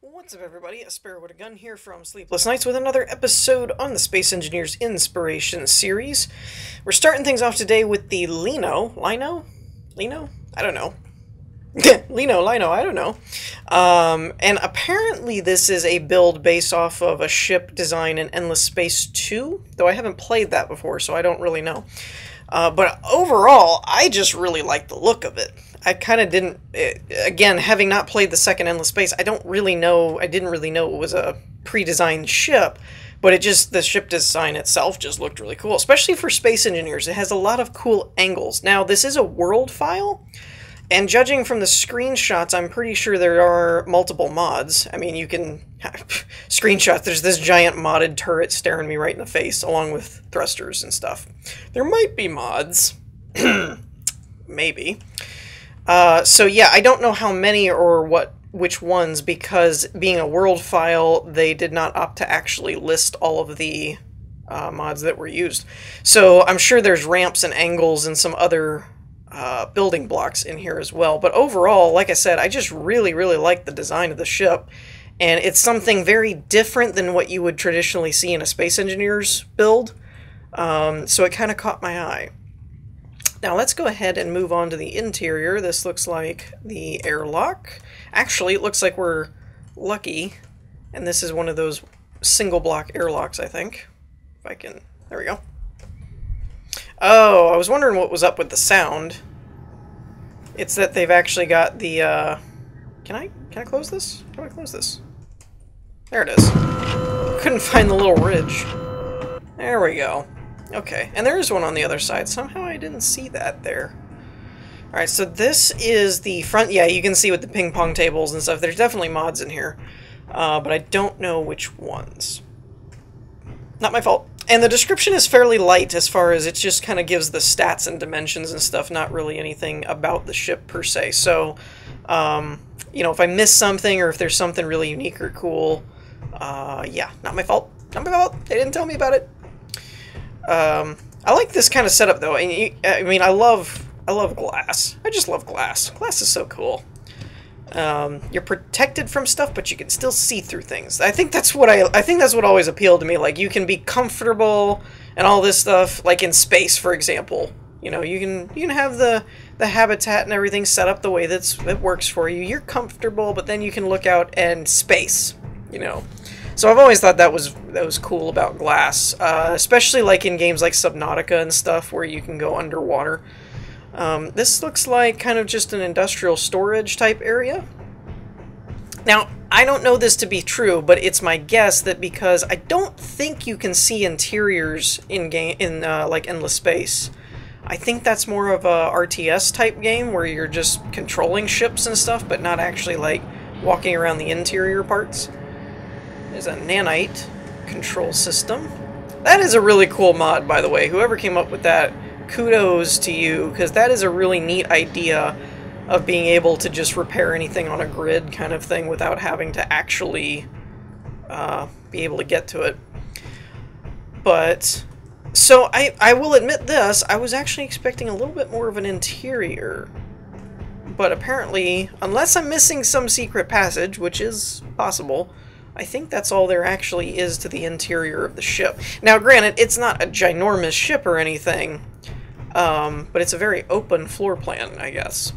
What's up, everybody? A Sparrow with a Gun here from Sleepless Nights with another episode on the Space Engineers Inspiration series. We're starting things off today with the Lino? I don't know. Lino, I don't know. And apparently this is a build based off of a ship design in Endless Space 2, though I haven't played that before, so I don't really know. But overall, I just really like the look of it. I kind of didn't, again, having not played the second Endless Space, I didn't really know it was a pre-designed ship, but the ship design itself just looked really cool, especially for Space Engineers. It has a lot of cool angles. Now, this is a world file, and judging from the screenshots, I'm pretty sure there are multiple mods. I mean, you can... screenshots, there's this giant modded turret staring me right in the face, along with thrusters and stuff. There might be mods. Maybe. So yeah, I don't know how many or which ones, because being a world file, they did not opt to actually list all of the mods that were used. So I'm sure there's ramps and angles and some other building blocks in here as well. But overall, like I said, I just really, really like the design of the ship. And it's something very different than what you would traditionally see in a Space Engineers build. So it kind of caught my eye. Now let's go ahead and move on to the interior. This looks like the airlock. Actually, it looks like we're lucky, and this is one of those single block airlocks, I think. If I can... There we go. Oh, I was wondering what was up with the sound. It's that they've actually got the... Can I close this? How do I close this? There it is. Couldn't find the little ridge. There we go. Okay, and there is one on the other side. Somehow I didn't see that there. Alright, so this is the front. Yeah, you can see with the ping pong tables and stuff. There's definitely mods in here. But I don't know which ones. Not my fault. And the description is fairly light as far as it just kind of gives the stats and dimensions and stuff, not really anything about the ship per se. So, you know, if I miss something or if there's something really unique or cool, yeah, not my fault. Not my fault. They didn't tell me about it. I like this kind of setup though. I mean, I love glass. I just love glass. Glass is so cool. You're protected from stuff, but you can still see through things. I think that's what always appealed to me. Like, you can be comfortable and all this stuff, like in space, for example. You know, you can have the habitat and everything set up the way that works for you. You're comfortable, but then you can look out and space, you know. So I've always thought that was cool about glass, especially like in games like Subnautica and stuff where you can go underwater. This looks like kind of just an industrial storage type area. Now, I don't know this to be true, but it's my guess that because I don't think you can see interiors in like Endless Space. I think that's more of a RTS type game where you're just controlling ships and stuff, but not actually like walking around the interior parts. There's a nanite control system. That is a really cool mod, by the way. Whoever came up with that, kudos to you, because that is a really neat idea of being able to just repair anything on a grid kind of thing without having to actually be able to get to it. But, so I will admit this, I was actually expecting a little bit more of an interior. But apparently, unless I'm missing some secret passage, which is possible, I think that's all there actually is to the interior of the ship. Now, granted, it's not a ginormous ship or anything, but it's a very open floor plan, I guess.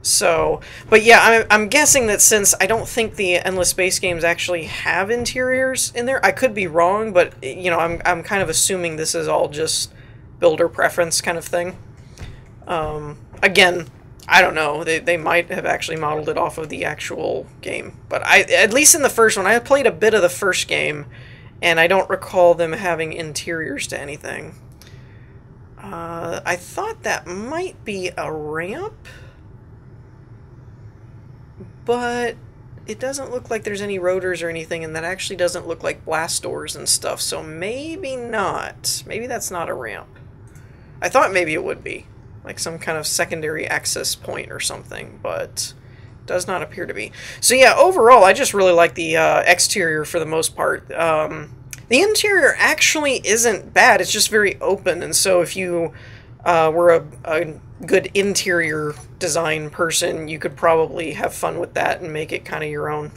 So, but yeah, I'm guessing that since I don't think the Endless Space games actually have interiors in there, I could be wrong, but, you know, I'm kind of assuming this is all just builder preference kind of thing. Again, I don't know. They might have actually modeled it off of the actual game. But at least in the first one, I played a bit of the first game, and I don't recall them having interiors to anything. I thought that might be a ramp, but it doesn't look like there's any rotors or anything, and that actually doesn't look like blast doors and stuff, so maybe not. Maybe that's not a ramp. I thought maybe it would be. Like some kind of secondary access point or something, but does not appear to be. So yeah, overall, I just really like the exterior for the most part. The interior actually isn't bad, it's just very open, and so if you were a good interior design person, you could probably have fun with that and make it kind of your own.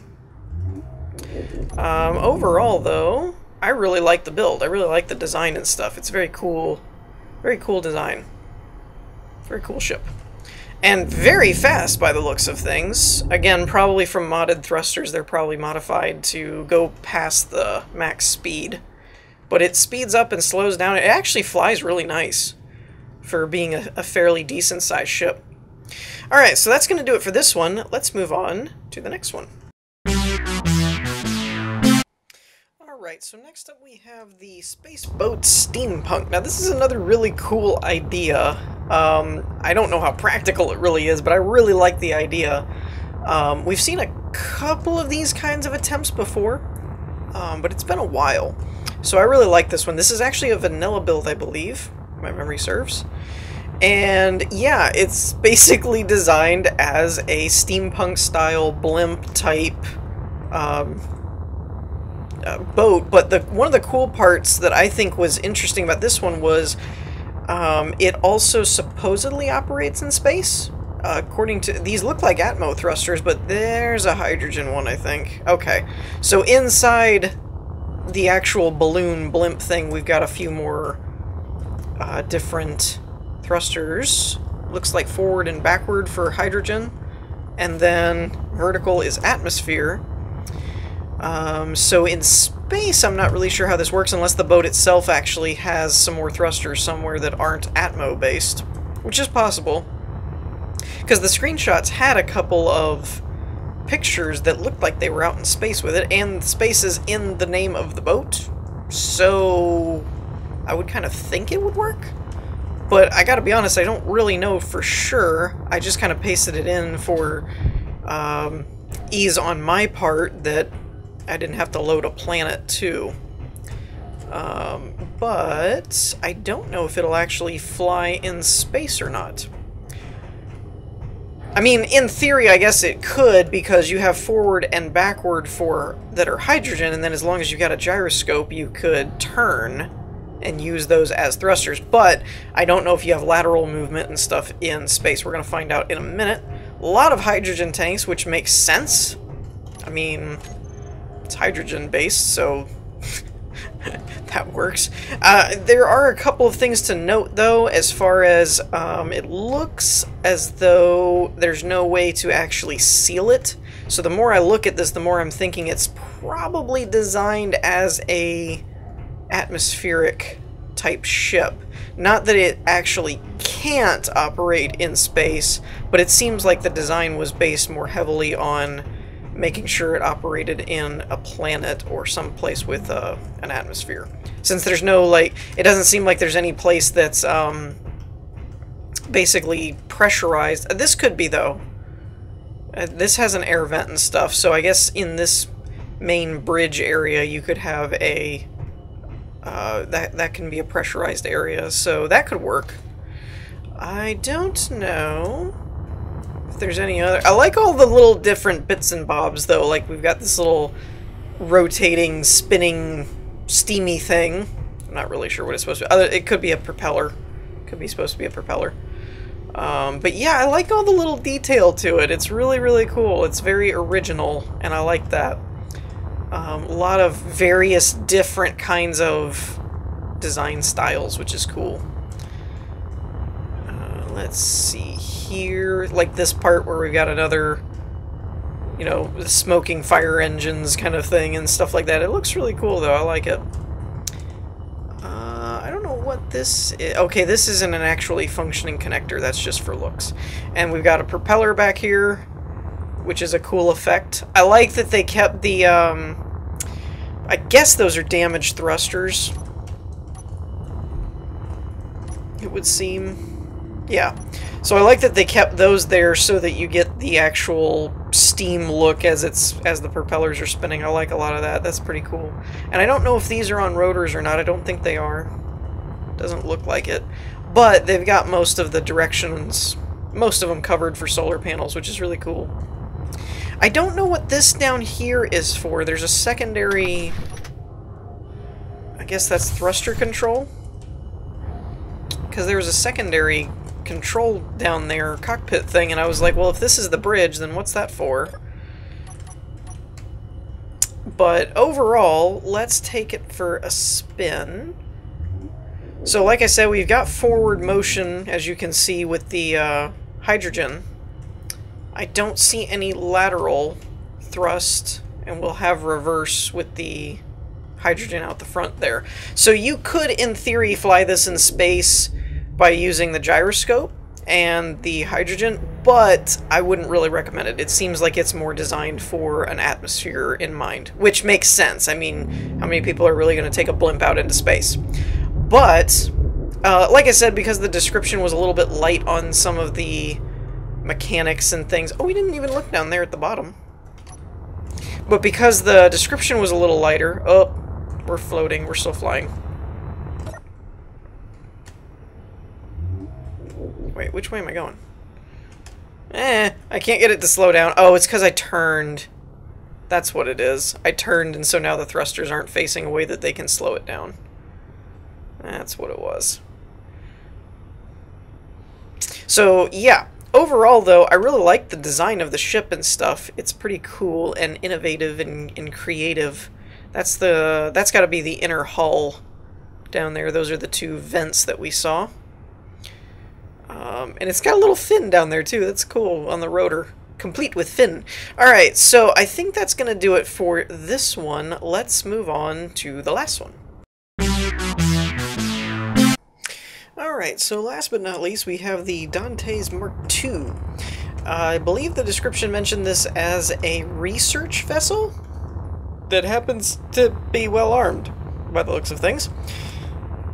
Overall, though, I really like the build. I really like the design and stuff. It's very cool design. Very cool ship. And very fast by the looks of things. Again, probably from modded thrusters, they're probably modified to go past the max speed. But it speeds up and slows down. It actually flies really nice for being a fairly decent sized ship. Alright, so that's going to do it for this one. Let's move on to the next one. Alright, so next up we have the Space Boat Steampunk. Now this is another really cool idea. I don't know how practical it really is, but I really like the idea. We've seen a couple of these kinds of attempts before, but it's been a while. So I really like this one. This is actually a vanilla build, I believe, if my memory serves. And yeah, it's basically designed as a steampunk-style blimp-type boat, but one of the cool parts that I think was interesting about this one was it also supposedly operates in space. According to these, look like Atmo thrusters, but there's a hydrogen one, I think. Okay, so inside the actual balloon blimp thing, we've got a few more different thrusters. Looks like forward and backward for hydrogen, and then vertical is atmosphere. So in space, I'm not really sure how this works unless the boat itself actually has some more thrusters somewhere that aren't Atmo-based, which is possible. Because the screenshots had a couple of pictures that looked like they were out in space with it, and space is in the name of the boat, so I would kind of think it would work. But I gotta be honest, I don't really know for sure. I just kind of pasted it in for ease on my part that I didn't have to load a planet too. But I don't know if it'll actually fly in space or not. I mean, in theory, I guess it could, because you have forward and backward that are hydrogen, and then as long as you got a gyroscope, you could turn and use those as thrusters. But I don't know if you have lateral movement and stuff in space. We're going to find out in a minute. A lot of hydrogen tanks, which makes sense. I mean, it's hydrogen-based, so that works. There are a couple of things to note, though, as far as it looks as though there's no way to actually seal it. So the more I look at this, the more I'm thinking it's probably designed as a atmospheric type ship. Not that it actually can't operate in space, but it seems like the design was based more heavily on making sure it operated in a planet or some place with an atmosphere. Since there's no, like, it doesn't seem like there's any place that's basically pressurized. This could be, though. This has an air vent and stuff, so I guess in this main bridge area you could have a that can be a pressurized area, so that could work. I don't know if there's any other. I like all the little different bits and bobs, though. Like, we've got this little rotating, spinning, steamy thing. I'm not really sure what it's supposed to be. It could be a propeller. Could be supposed to be a propeller. But yeah, I like all the little detail to it. It's really, really cool. It's very original, and I like that. A lot of various different kinds of design styles, which is cool. Let's see here. Like this part where we've got another, you know, smoking fire engines kind of thing and stuff like that. It looks really cool, though. I like it. I don't know what this is. Okay, this isn't an actually functioning connector. That's just for looks. And we've got a propeller back here, which is a cool effect. I like that they kept the, I guess those are damaged thrusters, it would seem. Yeah. So I like that they kept those there so that you get the actual steam look as the propellers are spinning. I like a lot of that. That's pretty cool. And I don't know if these are on rotors or not. I don't think they are. Doesn't look like it. But they've got most of the directions, most of them covered for solar panels, which is really cool. I don't know what this down here is for. There's a secondary, I guess that's thruster control? Because there was a secondary control down there, cockpit thing, and I was like, well, if this is the bridge, then what's that for? But overall, let's take it for a spin. So like I said, we've got forward motion, as you can see with the hydrogen. I don't see any lateral thrust, and we'll have reverse with the hydrogen out the front there. So you could, in theory, fly this in space by using the gyroscope and the hydrogen, but I wouldn't really recommend it. It seems like it's more designed for an atmosphere in mind, which makes sense. I mean, how many people are really going to take a blimp out into space? But, like I said, because the description was a little bit light on some of the mechanics and things... Oh, we didn't even look down there at the bottom. But because the description was a little lighter... Oh, we're floating. We're still flying. Wait, which way am I going? I can't get it to slow down. Oh, it's because I turned. That's what it is. I turned, and so now the thrusters aren't facing a way that they can slow it down. That's what it was. So, yeah. Overall, though, I really like the design of the ship and stuff. It's pretty cool and innovative and creative. That's got to be the inner hull down there. Those are the two vents that we saw. And it's got a little fin down there, too. That's cool, on the rotor. Complete with fin. Alright, so I think that's going to do it for this one. Let's move on to the last one. Alright, so last but not least, we have the Dantes Mark II. I believe the description mentioned this as a research vessel that happens to be well armed, by the looks of things.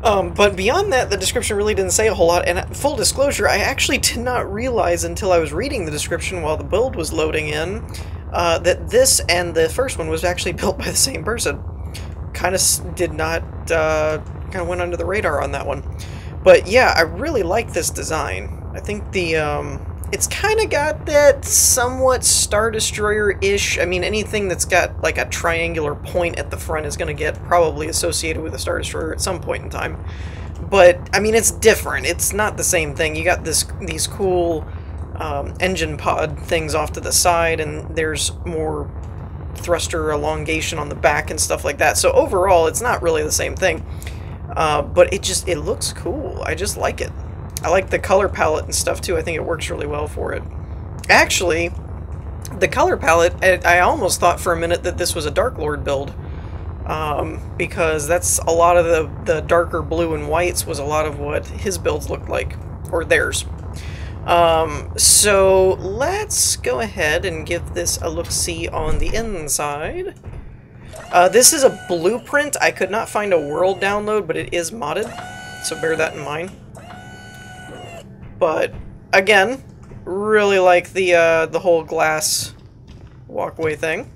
But beyond that, the description really didn't say a whole lot, and full disclosure, I actually did not realize until I was reading the description while the build was loading in, that this and the first one was actually built by the same person. Kind of did not, kind of went under the radar on that one. But yeah, I really like this design. I think the, it's kind of got that somewhat Star Destroyer-ish. I mean, anything that's got like a triangular point at the front is going to get probably associated with a Star Destroyer at some point in time. But, I mean, it's different. It's not the same thing. You got these cool engine pod things off to the side, and there's more thruster elongation on the back and stuff like that. So overall, it's not really the same thing. But it looks cool. I just like it. I like the color palette and stuff too. I think it works really well for it. Actually, the color palette, I almost thought for a minute that this was a Dark Lord build. Because that's a lot of the darker blue and whites was a lot of what his builds looked like. Or theirs. So let's go ahead and give this a look-see on the inside. This is a blueprint. I could not find a world download, but it is modded, so bear that in mind. But again, really like the whole glass walkway thing.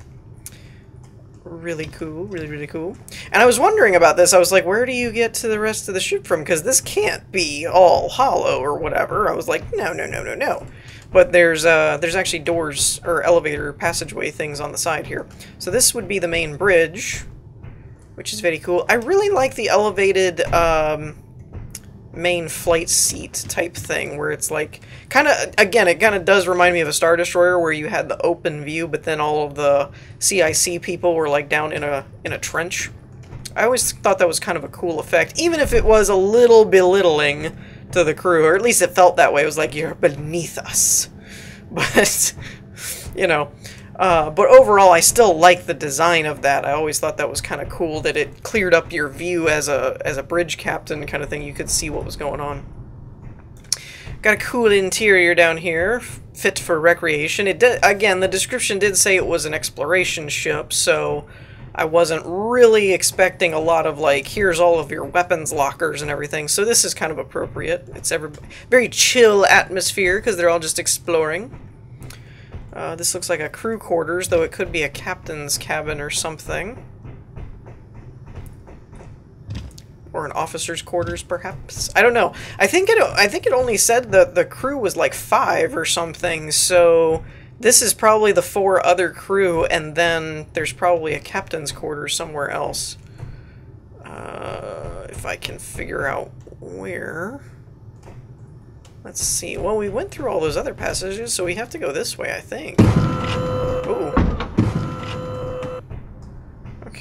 Really cool, really cool. And I was wondering about this. I was like, where do you get to the rest of the ship from? Because this can't be all hollow or whatever. I was like, no. But there's actually doors or elevator passageway things on the side here. So this would be the main bridge, which is very cool. I really like the elevated main flight seat type thing, where it's like kind of, again, it kind of does remind me of a Star Destroyer where you had the open view, but then all of the CIC people were like down in a trench. I always thought that was kind of a cool effect, even if it was a little belittling to the crew, or at least it felt that way. It was like, you're beneath us. But, you know, but overall, I still like the design of that. I always thought that was kind of cool, that it cleared up your view as a bridge captain kind of thing. You could see what was going on. Got a cool interior down here, fit for recreation. It did, again, the description did say it was an exploration ship, so I wasn't really expecting a lot of, like, here's all of your weapons lockers and everything, so this is kind of appropriate. It's very chill atmosphere, because they're all just exploring. This looks like a crew quarters, though it could be a captain's cabin or something. Or an officer's quarters, perhaps? I don't know. I think it only said that the crew was like 5 or something, so this is probably the 4 other crew, and then there's probably a captain's quarters somewhere else. If I can figure out where. Let's see. Well, we went through all those other passages, so we have to go this way, I think. Ooh.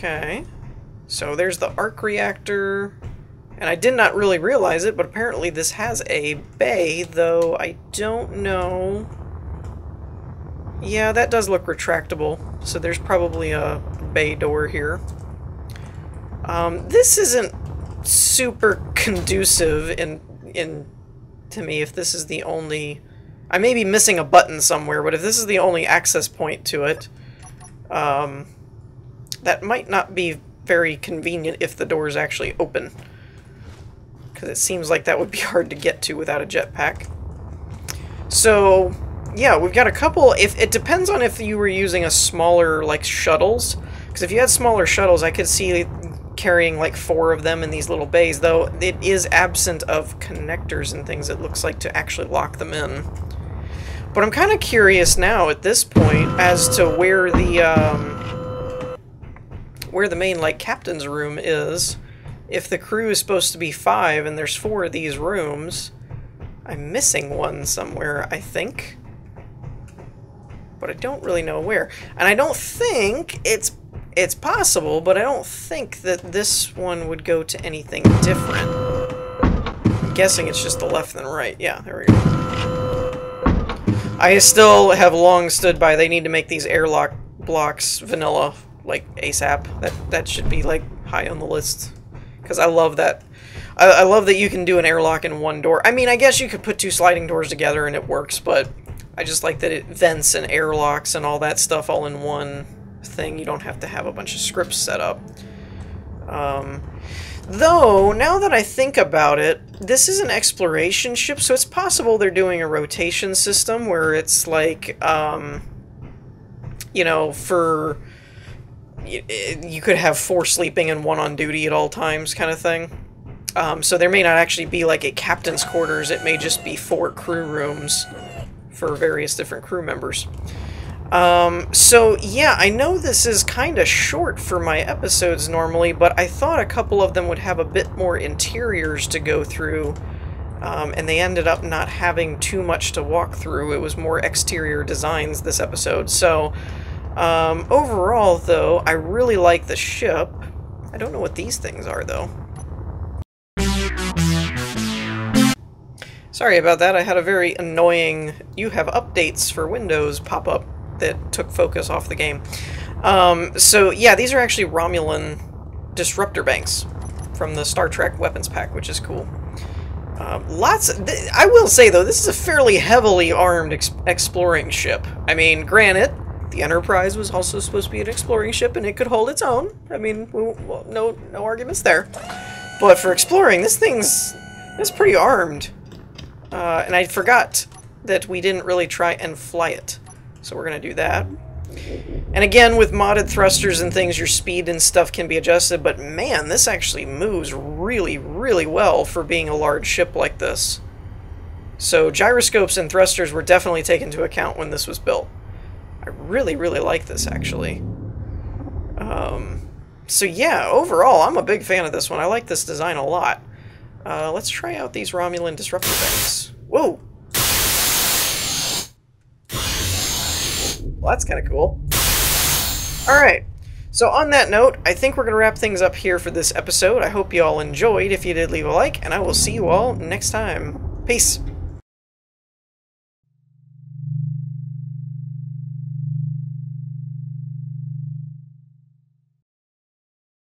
Okay. So there's the arc reactor. And I did not really realize it, but apparently this has a bay, though I don't know. Yeah, that does look retractable. So there's probably a bay door here. This isn't super conducive to me if this is the only... I may be missing a button somewhere, but if this is the only access point to it, that might not be very convenient if the door is actually open. Because it seems like that would be hard to get to without a jetpack. So, yeah, we've got a couple... It depends on if you were using a smaller, like, shuttles. Because if you had smaller shuttles, I could see carrying, like, 4 of them in these little bays, though it is absent of connectors and things, it looks like, to actually lock them in. But I'm kind of curious now, at this point, as to where the main, like, captain's room is. If the crew is supposed to be 5 and there's 4 of these rooms, I'm missing one somewhere, I think. But I don't really know where. And I don't think it's possible, but I don't think that this one would go to anything different. I'm guessing it's just the left and right. Yeah, there we go. I still have long stood by they need to make these airlock blocks vanilla, like, ASAP. That should be, like, high on the list. Because I love that. I love that you can do an airlock in one door. I mean, I guess you could put 2 sliding doors together and it works, but I just like that it vents and airlocks and all that stuff all in one thing. You don't have to have a bunch of scripts set up. Though, now that I think about it, this is an exploration ship, so it's possible they're doing a rotation system where it's like, you know, for... You could have 4 sleeping and 1 on duty at all times, kind of thing. So there may not actually be like a captain's quarters, it may just be 4 crew rooms for various different crew members. So yeah, I know this is kind of short for my episodes normally, but I thought a couple of them would have a bit more interiors to go through, and they ended up not having too much to walk through. It was more exterior designs this episode, so... overall, though, I really like the ship. I don't know what these things are, though. Sorry about that, I had a very annoying "you have updates for Windows" pop-up that took focus off the game. So, yeah, these are actually Romulan disruptor banks from the Star Trek weapons pack, which is cool. I will say, though, this is a fairly heavily armed exploring ship. I mean, granted, the Enterprise was also supposed to be an exploring ship, and it could hold its own. I mean, no arguments there. But for exploring, this thing's pretty armed. And I forgot that we didn't really try and fly it. So we're going to do that. And again, with modded thrusters and things, your speed and stuff can be adjusted. But man, this actually moves really, really well for being a large ship like this. So gyroscopes and thrusters were definitely taken into account when this was built. I really, really like this, actually. So yeah, overall, I'm a big fan of this one. I like this design a lot. Let's try out these Romulan disruptor banks. Whoa! Well, that's kind of cool. Alright, so on that note, I think we're going to wrap things up here for this episode. I hope you all enjoyed. If you did, leave a like, and I will see you all next time. Peace!